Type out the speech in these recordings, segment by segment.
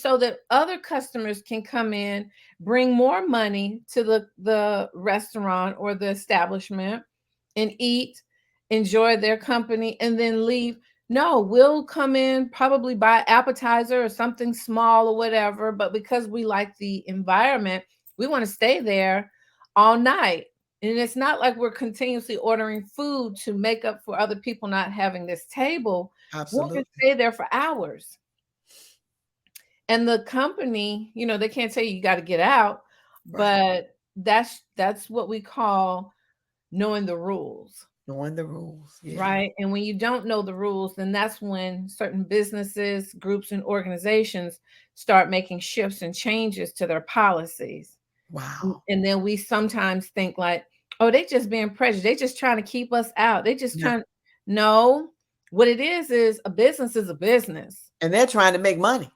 so that other customers can come in, bring more money to the restaurant or the establishment and eat, enjoy their company, and then leave. No, we'll come in, probably buy appetizer or something small or whatever, but because we like the environment, we want to stay there all night. And it's not like we're continuously ordering food to make up for other people not having this table. We'll just Absolutely. stay there for hours. And the company, they can't tell you got to get out, Right. but that's what we call knowing the rules. Knowing the rules. Yeah. Right. And when you don't know the rules, then that's when certain businesses, groups, and organizations start making shifts and changes to their policies. Wow. And then we sometimes think like, oh, they just being prejudiced. They just trying to keep us out. They just Yeah. trying. No, what it is a business is a business. And they're trying to make money.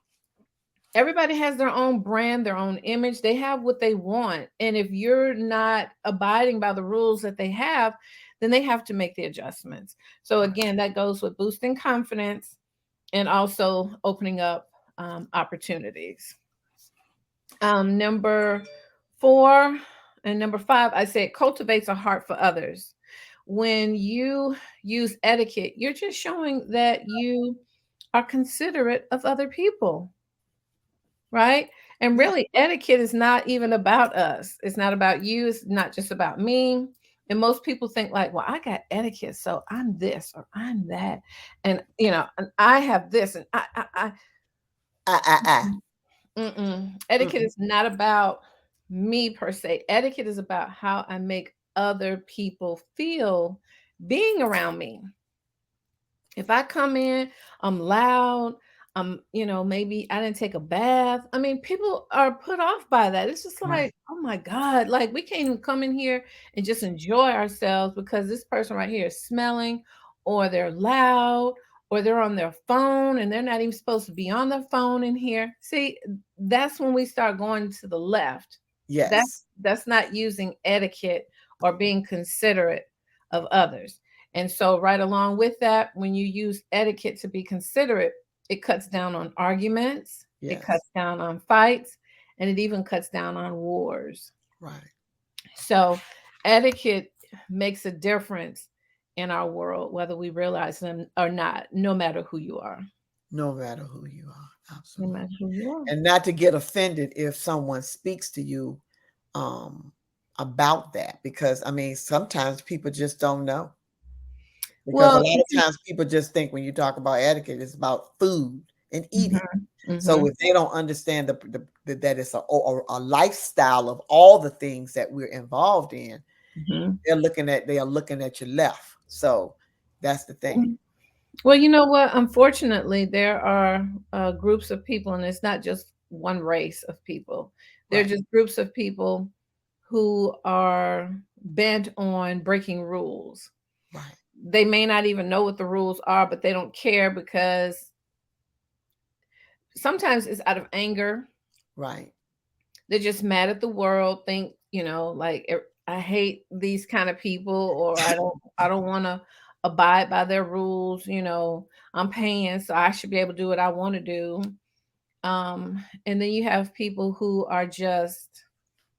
Everybody has their own brand, their own image. They have what they want. And if you're not abiding by the rules that they have, then they have to make the adjustments. So Right. again, that goes with boosting confidence and also opening up opportunities. Number 4 and number 5, I say it cultivates a heart for others. When you use etiquette, you're just showing that you are considerate of other people, right? And Yeah. really, etiquette is not even about us. It's not about you. It's not just about me. And most people think like, well, I got etiquette, so I'm this or I'm that, and and I have this, and I. Ah, ah, ah. Etiquette Mm-mm. is not about me per se. Etiquette is about how I make other people feel being around me. If I come in, I'm loud, maybe I didn't take a bath. I mean, people are put off by that. It's just Right. like, oh my God, like we can't even come in here and just enjoy ourselves because this person right here is smelling, or they're loud, or they're on their phone and they're not even supposed to be on their phone in here. See, that's when we start going to the left. That's Yes. that's not using etiquette or being considerate of others. And so, right along with that, when you use etiquette to be considerate, it cuts down on arguments, it Yes. cuts down on fights, and it even cuts down on wars. Right. So, etiquette makes a difference in our world, whether we realize them or not, no matter who you are. No matter who you are. No Absolutely. matter who you are. And not to get offended if someone speaks to you um about that, because I mean sometimes people just don't know. Because a Well, lot of times people just think when you talk about etiquette, it's about food and eating. mhm, So mhm. if they don't understand that it's a lifestyle of all the things that we're involved in, Mhm. they are looking at your left. So that's the thing. Mm. Well, you know what? Unfortunately, there are groups of people, and it's not just one race of people. They're Right. just groups of people who are bent on breaking rules. Right. They may not even know what the rules are, but they don't care because sometimes it's out of anger. Right. They're just mad at the world, think, like I hate these kind of people, or I don't want to abide by their rules, I'm paying, so I should be able to do what I want to do. And then you have people who are just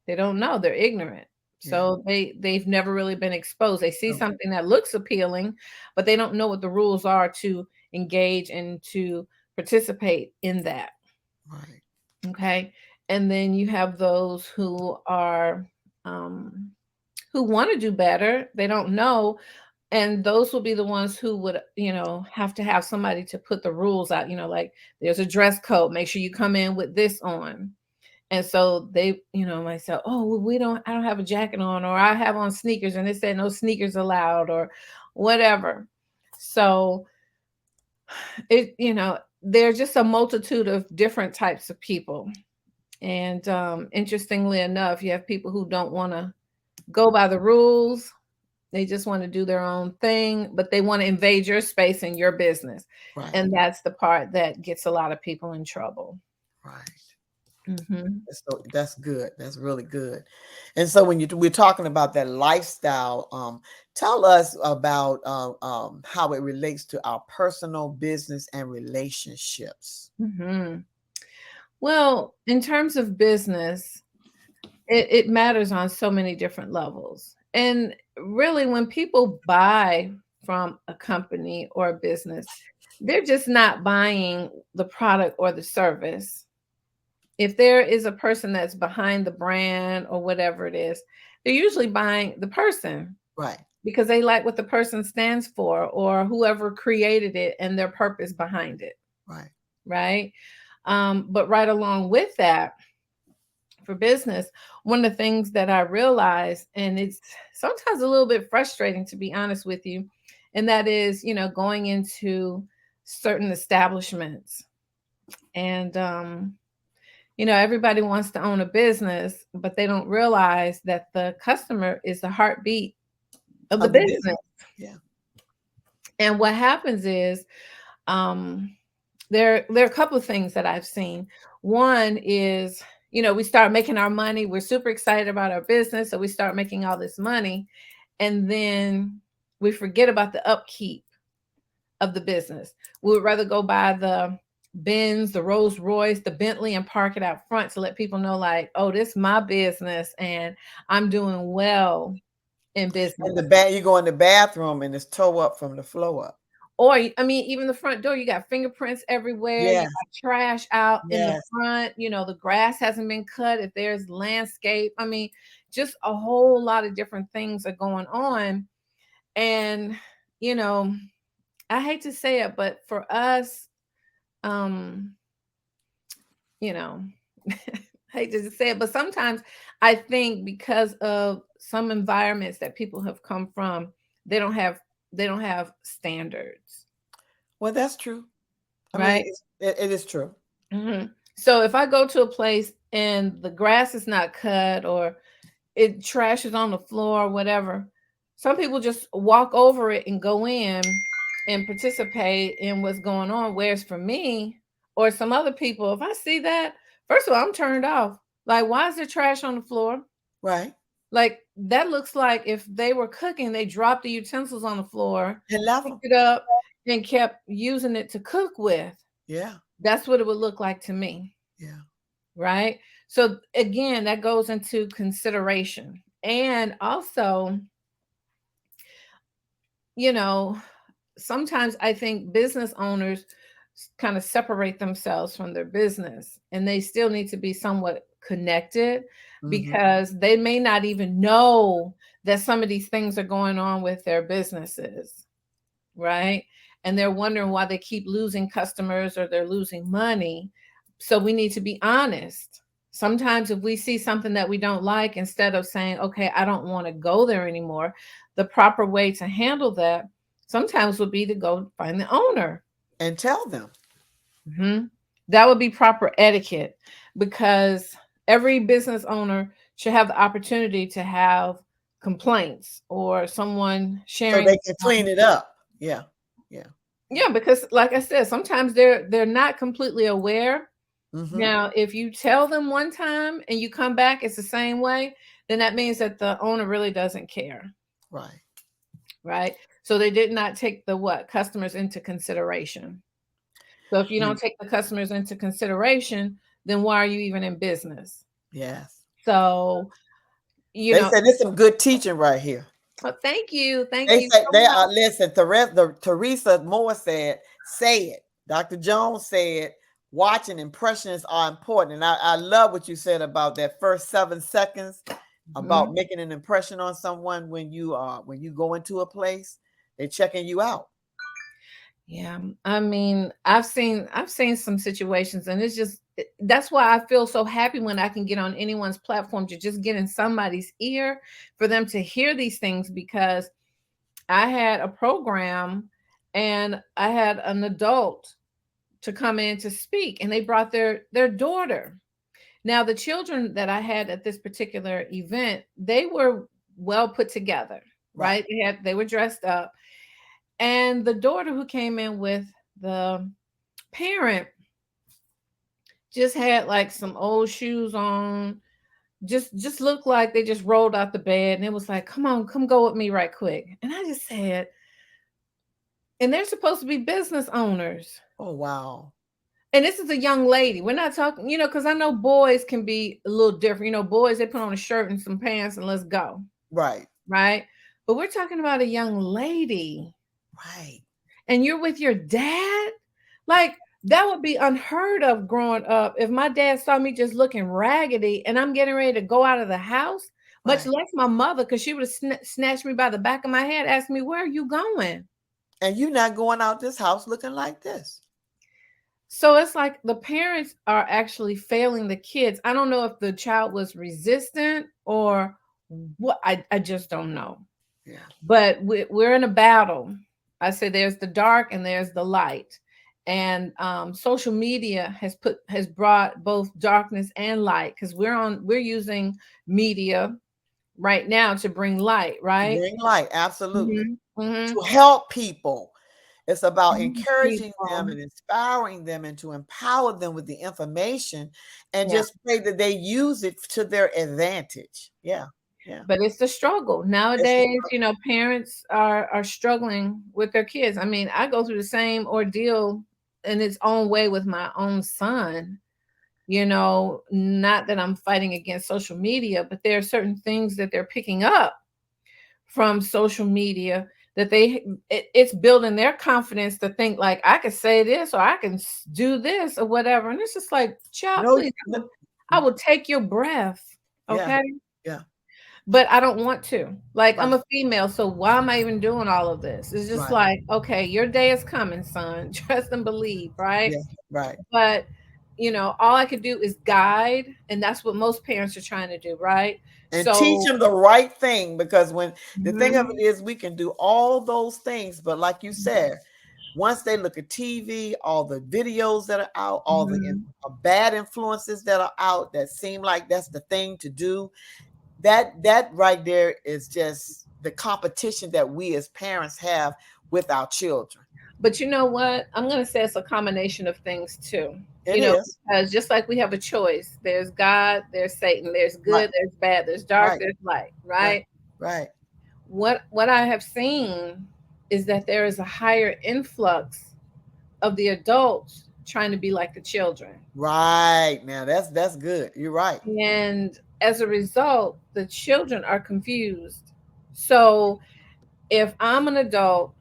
they don't know, they're ignorant. Yeah. So they've never really been exposed. They see No. something that looks appealing, but they don't know what the rules are to engage and to participate in that. Right. Okay. And then you have those um, who want to do better. They don't know. And those will be the ones who would, have to have somebody to put the rules out, like there's a dress code. Make sure you come in with this on. And so they, might say, oh, well, I don't have a jacket on, or I have on sneakers and they said no sneakers allowed or whatever. So there's just a multitude of different types of people. And interestingly enough, you have people who don't want to go by the rules. They just want to do their own thing, but they want to invade your space and your business. Right. And that's the part that gets a lot of people in trouble. Right. Hmm. That's good. That's really good. And so when we're talking about that lifestyle, tell us about how it relates to our personal, business, and relationships. Hmm. Well, in terms of business, it matters on so many different levels. And really, when people buy from a company or a business, they're just not buying the product or the service. If there is a person that's behind the brand or whatever it is, they're usually buying the person Right. because they like what the person stands for or whoever created it and their purpose behind it, Right. right? But right along with that, for business, one of the things that I realized, and it's sometimes a little bit frustrating to be honest with you, and that is, going into certain establishments and everybody wants to own a business, but they don't realize that the customer is the heartbeat of the Of the business. business. Yeah. And what happens is, um, there are a couple of things that I've seen. One is, we start making our money. We're super excited about our business, so we start making all this money, and then we forget about the upkeep of the business. We would rather go buy the Benz, the Rolls Royce, the Bentley, and park it out front to let people know, like, oh, this is my business, and I'm doing well in And business. you go in the bathroom and it's toe up from the floor up. Or, I mean, even the front door, you got fingerprints everywhere. You Yes. got trash out in the Yes. front. The grass hasn't been cut. If there's landscape, I mean, just a whole lot of different things are going on. And, you know, I hate to say it, but for us, um, you know, I hate to say it, but sometimes I think because of some environments that people have come from, they don't have they don't have standards, Well, that's true. I mean, right? it is true. So if I go to a place and the grass is not cut or it trash is on the floor or whatever, some people just walk over it and go in and participate in what's going on. Whereas for me or some other people, if I see that, first of all, I'm turned off. Like, why is there trash on the floor? Right. Like, that looks like if they were cooking, they dropped the utensils on the floor, And love picked them. it up, and kept using it to cook with. Yeah. That's what it would look like to me. Yeah. Right? So again, that goes into consideration. And also, you know, sometimes I think business owners kind of separate themselves from their business and they still need to be somewhat connected Hmm. because they may not even know that some of these things are going on with their businesses, right? And they're wondering why they keep losing customers or they're losing money. So we need to be honest. Sometimes if we see something that we don't like, instead of saying, okay, I don't want to go there anymore, the proper way to handle that sometimes would be to go find the owner. And tell them. Mhm. That would be proper etiquette because every business owner should have the opportunity to have complaints or someone So sharing. they can clean it up. Yeah. Yeah. Yeah, because like I said, sometimes they're not completely aware. Hmm. Now, if you tell them one time and you come back, it's the same way, then that means that the owner really doesn't care, Right. right? So they did not take the what customers into consideration. So if you don't And take the customers into consideration, then why are you even in business? yes. So, you They know, said there's some good teaching right here. thank They you say so they much. are listen, Teresa Moore said, say it. Dr. Jones said, watching impressions are important. And I love what you said about that first 7 seconds about Mhm. making an impression on someone when you go into a place, they're checking you out. Yeah, I mean, I've seen some situations, and that's why I feel so happy when I can get on anyone's platform to just get in somebody's ear for them to hear these things because I had a program and I had an adult to come in to speak, and they brought their daughter. Now, the children that I had at this particular event, they were well put together, Right. right? They were dressed up, and the daughter who came in with the parent just had like some old shoes on, just looked like they just rolled out the bed, and it was like, come on, come go with me right quick. And I just said, and they're supposed to be business owners. Oh wow. And this is a young lady. We're not talking, because I know boys can be a little different. Boys, they put on a shirt and some pants and let's go. Right. Right. But we're talking about a young lady. Right. And you're with your dad. Like, that would be unheard of growing up. If my dad saw me just looking raggedy and I'm getting ready to go out of the house, much Right. less my mother, because she would have snatched me by the back of my head, asked me, "Where are you going?" And you're not going out this house looking like this. So it's like the parents are actually failing the kids. I don't know if the child was resistant or what. I just don't know. Yeah. But we're in a battle. I say there's the dark and there's the light. And social media has brought both darkness and light, because we're using media right now to bring light, To right? bring light, absolutely. Hmm. Hmm. To help people. It's about encouraging them People. and inspiring them and to empower them with the information and Yeah. just pray that they use it to their advantage. Yeah. Yeah. But it's a struggle It's a nowadays. Parents are struggling with their kids. I mean, I go through the same ordeal in its own way with my own son. Not that I'm fighting against social media, but there are certain things that they're picking up from social media that it's building their confidence to think like, I could say this or I can do this or whatever. And it's just like, child, no, please, no, I will take your breath. yeah, Okay. yeah, But I don't want to. Like, right, I'm a female, so why am I even doing all of this? It's just right, like, okay, your day is coming, son. Trust and believe, right? yeah, right. But all I could do is guide, and that's what most parents are trying to do, right? And teach So, them the right thing, because when the thing of mhm, it is, we can do all those things, but like you said, once they look at TV, all the videos that are out, all the mhm. bad influences that are out that seem like that's the thing to do, that right there is just the competition that we as parents have with our children. But you know what? I'm going to say it's a combination of things too. It is. Because just like we have a choice, there's God, there's Satan, there's Right, good, there's bad, there's dark, right, there's light, right, right? right, What I have seen is that there is a higher influx of the adults trying to be like the children. right. Now that's good. You're right. And as a result, the children are confused. So if I'm an adult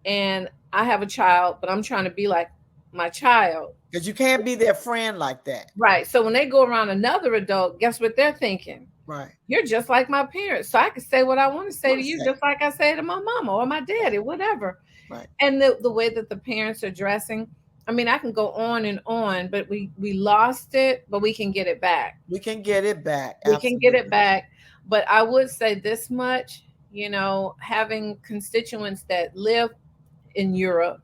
and I have a child, but I'm trying to be like my child, Because you can't be their friend like that. right? So when they go around another adult, guess what they're thinking? Right. You're just like my parents. So I can say what I want to say Want to to you, say. just like I say to my mama or my daddy, whatever. Right. And the way that the parents are dressing, I mean, I can go on and on, but we lost it, but we can get it back. We can get it back. We can get it Absolutely. back. But I would say this much, having constituents that live in Europe,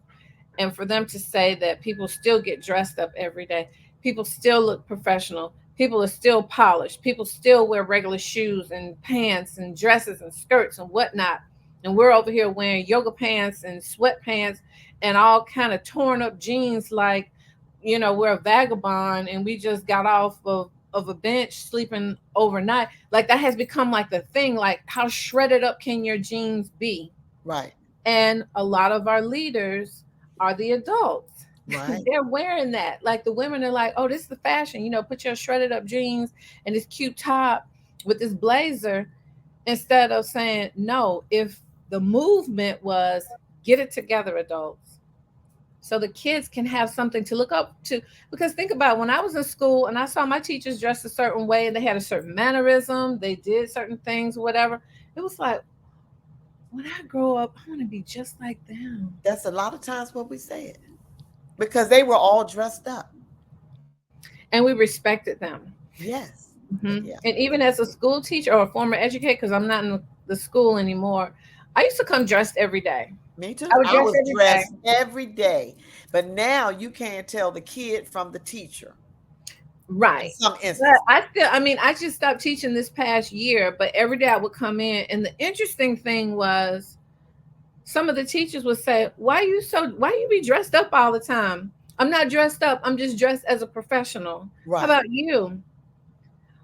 and for them to say that people still get dressed up every day, people still look professional, people are still polished, people still wear regular shoes and pants and dresses and skirts and whatnot, and we're over here wearing yoga pants and sweatpants and all kind of torn up jeans, like we're a vagabond and we just got off of a bench sleeping overnight. Like, that has become like the thing. Like, how shredded up can your jeans be? Right. And a lot of our leaders are the adults. Right. They're wearing that. Like, the women are like, oh, this is the fashion. Put your shredded up jeans and this cute top with this blazer, instead of saying, no, if the movement was, get it together, adults. So the kids can have something to look up to. Because think about it, when I was in school and I saw my teachers dressed a certain way and they had a certain mannerism, they did certain things, whatever. It was like, when I grow up, I want to be just like them. That's a lot of times what we said. Because they were all dressed up. And we respected them. Yes. And Yeah. even as a school teacher or a former educator, because I'm not in the school anymore, I used to come dressed every day. Me I too. would I dress was every day. dressed every day. But now you can't tell the kid from the teacher in Right. some But instances. I just stopped teaching this past year, but every day I would come in. And the interesting thing was, some of the teachers would say, why you be dressed up all the time? I'm not dressed up. I'm just dressed as a professional. How Right. about you?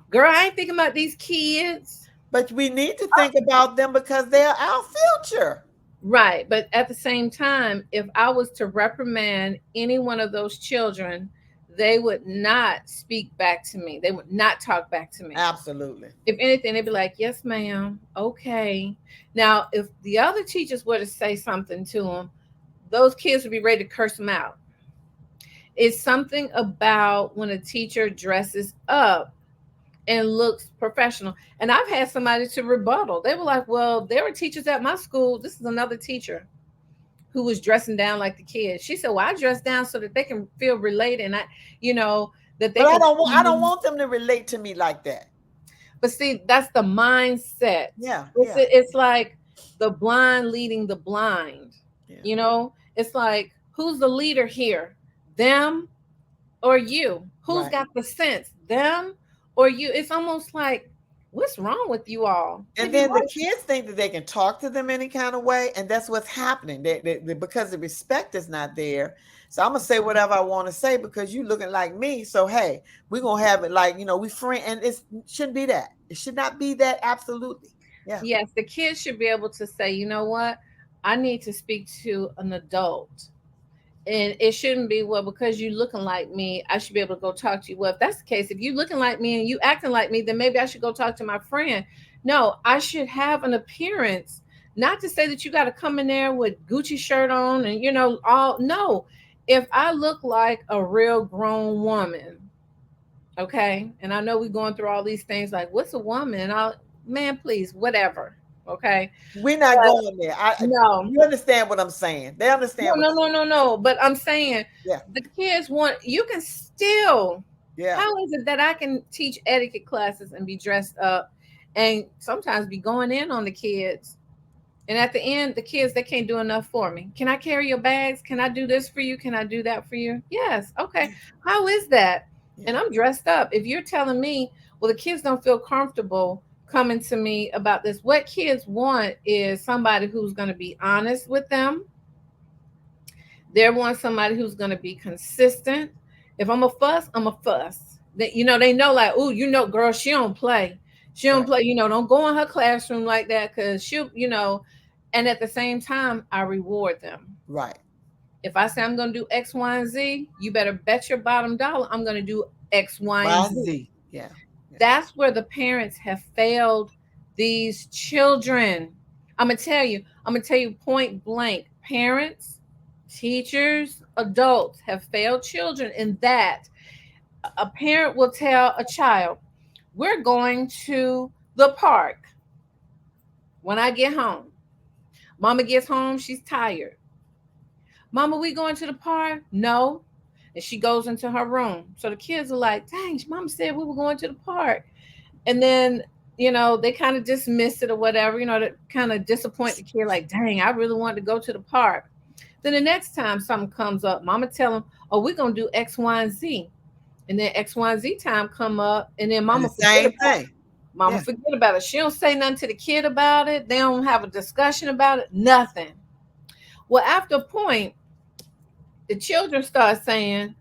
Girl, I ain't thinking about these kids. But we need to think about them because they're our future. Right. But at the same time, if I was to reprimand any one of those children, they would not speak back to me. They would not talk back to me. Absolutely. If anything, they'd be like, yes, ma'am. Okay. Now, if the other teachers were to say something to them, those kids would be ready to curse them out. It's something about when a teacher dresses up and looks professional. And I've had somebody to rebuttal. They were like, well, there were teachers at my school. This is another teacher who was dressing down like the kids. She said, well, I dress down so that they can feel related and you know, that they But can. I don't want them to relate to me like that. But see, that's the mindset. Yeah, yeah, It's like the blind leading the blind. yeah. It's like, who's the leader here? Them or you? Who's Right. got the sense? Them or you? It's almost like, what's wrong with you all? And Have you then the watched? kids think that they can talk to them any kind of way, and that's what's happening. Because the respect is not there. So I'm gonna say whatever I want to say because you looking like me. So hey, we're gonna have it like we friend, and it shouldn't be that. It should not be that. Absolutely. Yeah. Yes, the kids should be able to say, you know what? I need to speak to an adult. And it shouldn't be, well, because you looking like me, I should be able to go talk to you. Well, if that's the case, if you looking like me and you acting like me, then maybe I should go talk to my friend. No, I should have an appearance. Not to say that you got to come in there with Gucci shirt on and all. No, if I look like a real grown woman, okay, and I know we're going through all these things like, what's a woman? And I'll, man, please, whatever, okay. We're not But going there. no, You understand what I'm saying? They no, understand what. no, no, no, no. But I'm saying Yeah, the kids want, you can still, yeah, how is it that I can teach etiquette classes and be dressed up and sometimes be going in on the kids? And at the end, the kids, they can't do enough for me. Can I carry your bags? Can I do this for you? Can I do that for you? Yes. Okay. How is that? yeah. And I'm dressed up. If you're telling me, well, the kids don't feel comfortable coming to me about this, what kids want is somebody who's going to be honest with them. They want somebody who's going to be consistent. If I'm a fuss, I'm a fuss. They know like, oh, girl, she don't play. She don't Right, play. Don't go in her classroom like that because she'll. And at the same time, I reward them. right. If I say I'm going to do X, Y, and Z, you better bet your bottom dollar I'm going to do X, Y, and Y Z. Z. Yeah, yeah. That's where the parents have failed these children. I'm going to tell you point blank, parents, teachers, adults have failed children in that a parent will tell a child, we're going to the park when I get home. Mama gets home, she's tired. Mama, we going to the park? No. And she goes into her room. So the kids are like, dang, mama said we were going to the park. And then, they kind of dismiss it or whatever, to kind of disappoint the kid, like, dang, I really wanted to go to the park. Then the next time something comes up, mama tell them, oh, we're going to do X, Y, and Z. And then X, Y, and Z time come up, and then And the mama forget same about thing. it. Mama Yeah, forget about it. She don't say nothing to the kid about it. They don't have a discussion about it. Nothing. Well, after a point, the children start saying,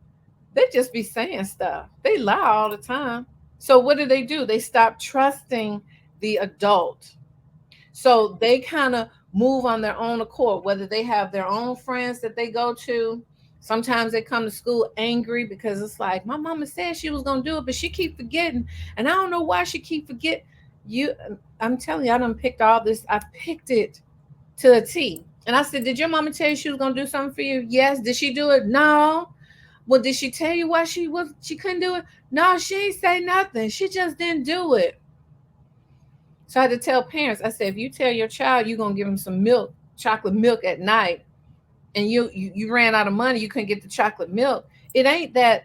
they just be saying stuff. They lie all the time. So what do? They stop trusting the adult. So they kind of move on their own accord, whether they have their own friends that they go to. Sometimes they come to school angry because it's like, my mama said she was going to do it, but she keep forgetting. And I don't know why she keep forget. You, I'm telling you, I done picked all this. I picked it to a T. And I said, did your mama tell you she was going to do something for you? Yes. Did she do it? No. Well, did she tell you why she couldn't do it? No, she ain't say nothing. She just didn't do it. So I had to tell parents, I said, if you tell your child you're gonna give him some milk, chocolate milk at night, and you ran out of money, you couldn't get the chocolate milk. It ain't that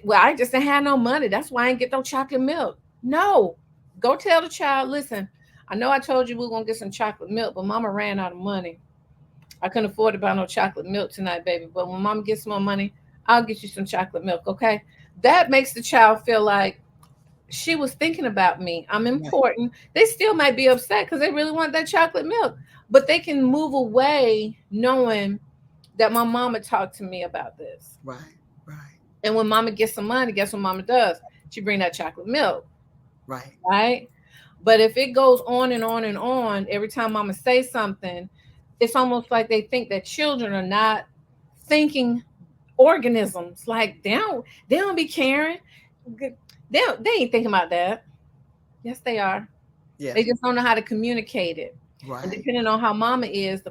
well, I just didn't have no money. That's why I ain't get no chocolate milk. No. Go tell the child, listen, I know I told you we were gonna get some chocolate milk, but mama ran out of money. I couldn't afford to buy no chocolate milk tonight, baby. But when mama gets more money, I'll get you some chocolate milk, okay? That makes the child feel like she was thinking about me. I'm right, important. They still might be upset because they really want that chocolate milk, but they can move away knowing that my mama talked to me about this. right, right, And when mama gets some money, guess what mama does? She bring that chocolate milk, right. right? But if it goes on and on and on, every time mama say something, it's almost like they think that children are not thinking organisms. Like they don't be caring. They ain't thinking about that. Yes, they are. Yeah. They just don't know how to communicate it. And Right. depending on how mama is,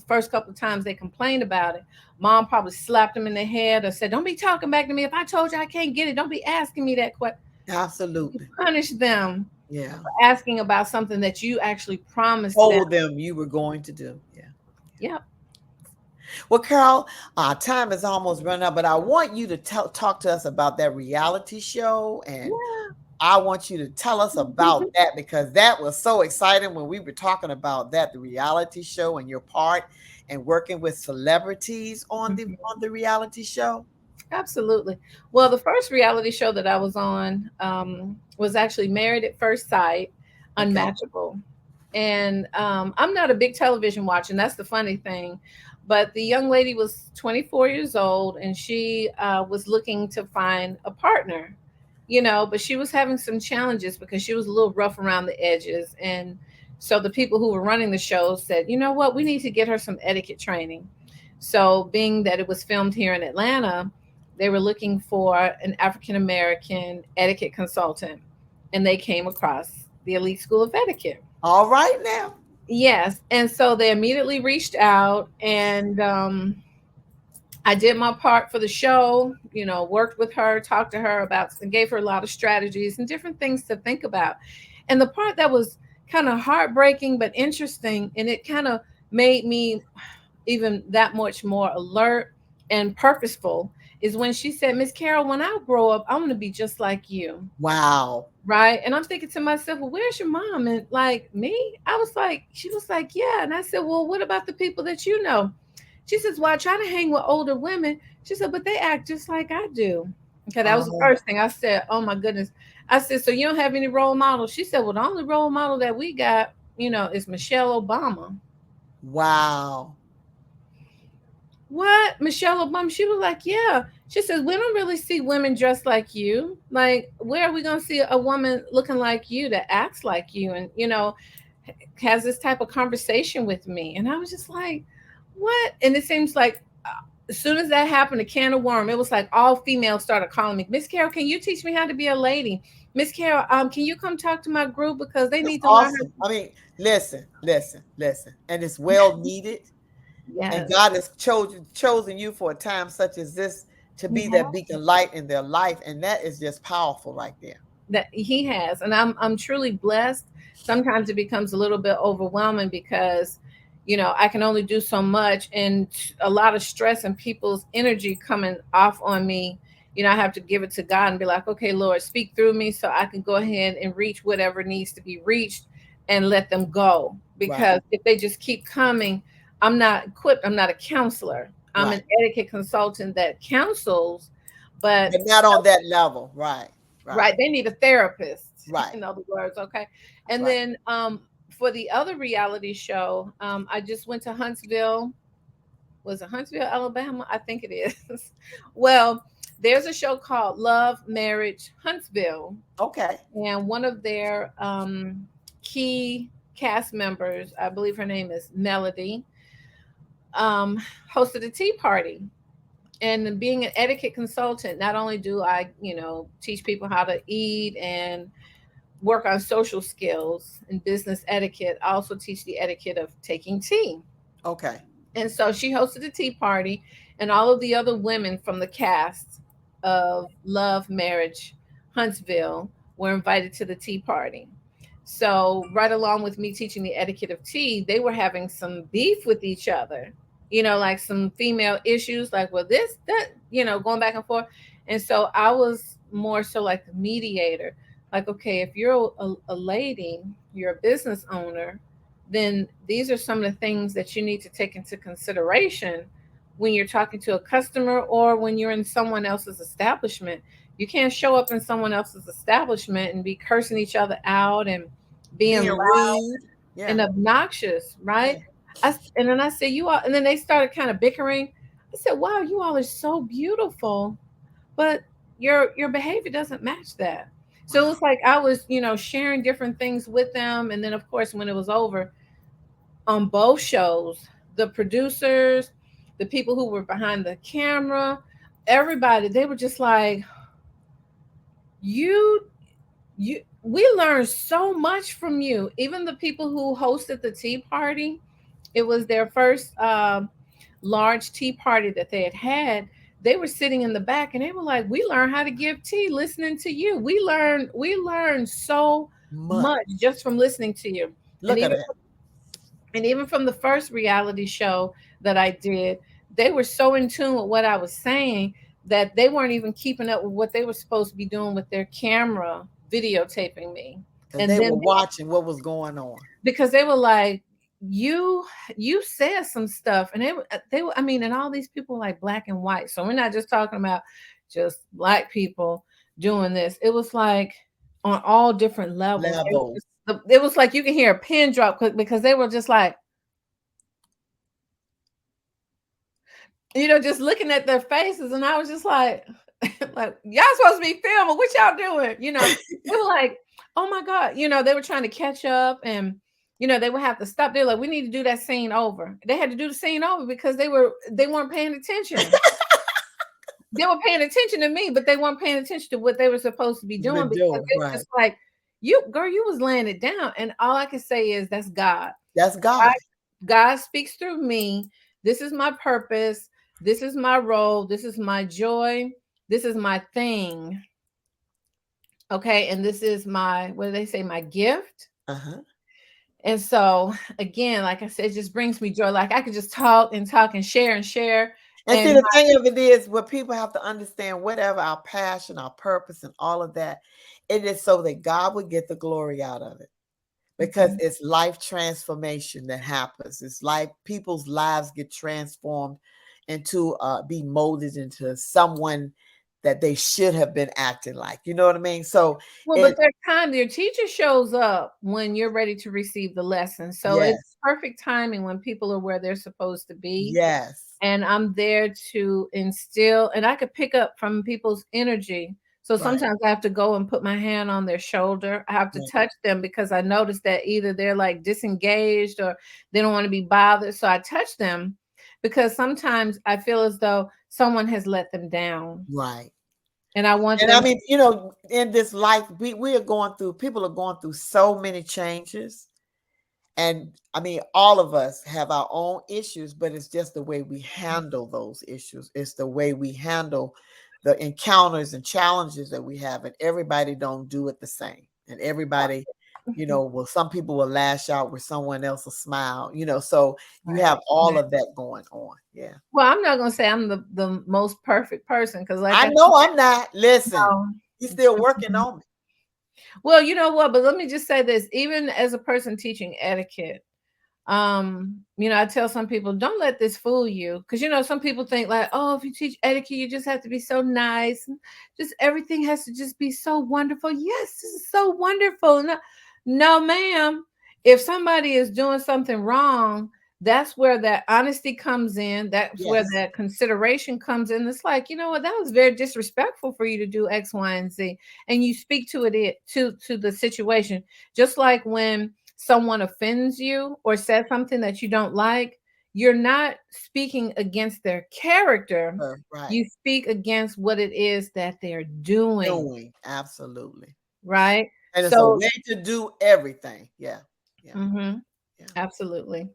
first couple of times they complained about it, mom probably slapped them in the head or said, "Don't be talking back to me. If I told you I can't get it, don't be asking me that question." You Absolutely. punish them Yeah. for asking about something that you actually promised them. Told them you were going to do. Yeah. Yep. Well, Carol, time is almost run out, but I want you to talk to us about that reality show, and I want you to tell us about that because that was so exciting when we were talking about that, the reality show and your part and working with celebrities on the Mhm. reality show. Absolutely. Well, the first reality show that I was on was actually Married at First Sight, Okay. Unmatchable. And I'm not a big television watcher, and that's the funny thing. But the young lady was 24 years old, and she was looking to find a partner, but she was having some challenges because she was a little rough around the edges. And so the people who were running the show said, you know what, we need to get her some etiquette training. So, being that it was filmed here in Atlanta, they were looking for an African American etiquette consultant, and they came across the Elite School of Etiquette. All right now. Yes, and so they immediately reached out, and I did my part for the show. Worked with her, talked to her about, and gave her a lot of strategies and different things to think about. And the part that was kind of heartbreaking but interesting, and it kind of made me even that much more alert and purposeful, is when she said, "Miss Carol, when I grow up, I want to be just like you." Wow. Right. And I'm thinking to myself, well, where's your mom? And like me, I was like, she was like, yeah. And I said, well, what about the people that you know? She says, well, I try to hang with older women. She said, but they act just like I do. Okay, that was the Oh, first thing I said. Oh my goodness. I said, so you don't have any role models? She said, well, the only role model that we got, is Michelle Obama. wow. What? Michelle Obama? She was like, yeah. She says, we don't really see women dressed like you. Like, where are we going to see a woman looking like you that acts like you and, has this type of conversation with me? And I was just like, what? And it seems like as soon as that happened, a can of worm, it was like all females started calling me, Miss Carol, can you teach me how to be a lady? Miss Carol, can you come talk to my group because they That's need to learn how awesome. I mean, listen, listen, listen. And it's well needed. And Yes. God has chosen you for a time such as this to be Yeah. that beacon light in their life. And that is just powerful right there. That he has, and I'm truly blessed. Sometimes it becomes a little bit overwhelming because I can only do so much, and a lot of stress and people's energy coming off on me. I have to give it to God and be like, okay, Lord, speak through me so I can go ahead and reach whatever needs to be reached and let them go, Right. because if they just keep coming, I'm not equipped. I'm not a counselor. I'm an Right. etiquette consultant that counsels, but But not on that level. Right. Right. right, they need a therapist, Right. in other words. Okay. And Right. then for the other reality show, I just went to Huntsville. Was it Huntsville, Alabama? I think it is. Well, there's a show called Love Marriage Huntsville, Okay. and one of their key cast members, I believe her name is Melody, um, hosted a tea party. And being an etiquette consultant, not only do I teach people how to eat and work on social skills and business etiquette. I also teach the etiquette of taking tea. Okay. And so she hosted a tea party, and all of the other women from the cast of Love Marriage Huntsville were invited to the tea party. So, right along with me teaching the etiquette of tea, they were having some beef with each other, like some female issues, like, well, this, that, going back and forth. And so I was more so like the mediator. Like, okay, if you're a lady, you're a business owner, then these are some of the things that you need to take into consideration when you're talking to a customer or when you're in someone else's establishment. You can't show up in someone else's establishment and be cursing each other out and being Being loud rude. Yeah. and obnoxious, Yeah. right? And then I said, you all, and then they started kind of bickering. I said, wow, you all are so beautiful, but your behavior doesn't match that. So it Wow. was like I was, sharing different things with them. And then of course when it was over, on both shows, the producers, the people who were behind the camera, everybody, they were just like, you we learned so much from you. Even the people who hosted the tea party, it was their first large tea party that they had had. They were sitting in the back and they were like, we learned how to give tea listening to you. We learned so Much. much just from listening to you. and Look at even that. and even from the first reality show that I did, they were so in tune with what I was saying that they weren't even keeping up with what they were supposed to be doing with their camera videotaping me. Because And they then were watching what was going on. because they were like, you you said some stuff, and they were, I mean, and all these people like black and white, so we're not just talking about just black people doing this. It was like on all different levels. Levels. It was like you can hear a pin drop because they were just like, just looking at their faces, and I was just like, like, y'all supposed to be filming. What y'all doing? They were like, oh my God. They were trying to catch up, and they would have to stop. They're like, we need to do that scene over. They had to do the scene over because they weren't paying attention. They were paying attention to me, but they weren't paying attention to what they were supposed to be doing Been because doing they were right. just like, you girl, you was laying it down. And all I can say is that's God. That's God. God, God speaks through me. This is my purpose. This is my role. This is my joy. This is my thing. Okay. And this is my, what do they say, my gift. Uh-huh. And so, again, like I said, it just brings me joy. Like I could just talk and talk and share and share. And see, And the thing of it is, what people have to understand, whatever our passion, our purpose, and all of that, it is so that God would get the glory out of it. Because Mhm. it's life transformation that happens. It's like people's lives get transformed into be molded into someone that they should have been acting like. You know what I mean? So Well, but it their teacher shows up when you're ready to receive the lesson. So it's yes, perfect timing when people are where they're supposed to be. yes, And I'm there to instill, and I could pick up from people's energy. So right, sometimes I have to go and put my hand on their shoulder. I have to right, touch them because I notice that either they're like disengaged or they don't want to be bothered. So I touch them because sometimes I feel as though someone has let them down. right. And I want And I them to, mean, in this life, we are going through, people are going through so many changes. And I mean, all of us have our own issues, but it's just the way we handle those issues. It's the way we handle the encounters and challenges that we have. And everybody don't do it the same. And everybody, well, some people will lash out where someone else will smile, so you have right. all of that going on. Yeah. Well, I'm not gonna say I'm the most perfect person because, like I I know I'm not. Listen, know, he's still working on me. well, you know what? But let me just say this: even as a person teaching etiquette, I tell some people, don't let this fool you, because some people think like, oh, if you teach etiquette, you just have to be so nice, and just everything has to just be so wonderful. Yes, this is so wonderful. No, no, ma'am. If somebody is doing something wrong, that's where that honesty comes in. That's where Yes. that consideration comes in. It's like, you know what, that was very disrespectful for you to do X, Y, and Z. And you speak to the situation. Just like when someone offends you or says something that you don't like, you're not speaking against their character. Right. You speak against what it is that they're doing, Doing. Absolutely. right? And it's a So, way to do everything. Yeah. Yeah. mhm, Yeah. absolutely.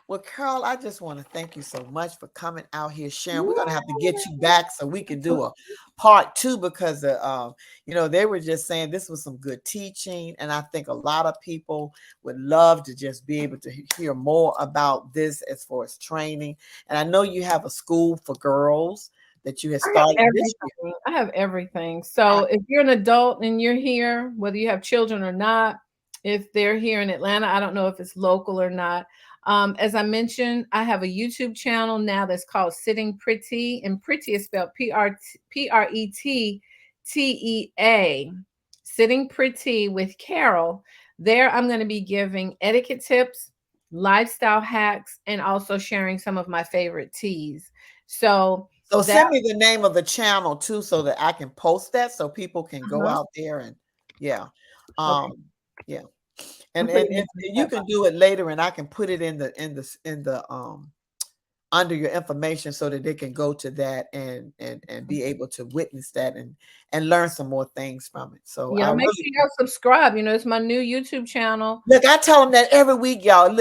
Well, Carol, I just want to thank you so much for coming out here sharing. We're gonna have to get you Yeah. back so we can do a part two because they were just saying this was some good teaching, and I think a lot of people would love to just be able to hear more about this as far as training. And I know you have a school for girls that you have I have started this year. everything. I have everything. So if you're an adult and you're here, whether you have children or not, if they're here in Atlanta, I don't know if it's local or not. As I mentioned, I have a YouTube channel now that's called Sitting Pretty, and pretty is spelled Prettea. Sitting Pretty with Carol. There, I'm going to be giving etiquette tips, lifestyle hacks, and also sharing some of my favorite teas. So So that, send me the name of the channel too, so that I can post that so people can go uh-huh. out there and yeah. Okay. Um, yeah. I'm and putting it if in the you chat can box. do it later, and I can put it in the under your information so that they can go to that and be able to witness that and learn some more things from it. So I Y'all make really sure y'all subscribe. You know, it's my new YouTube channel. look. I tell them that every week, y'all. Listen.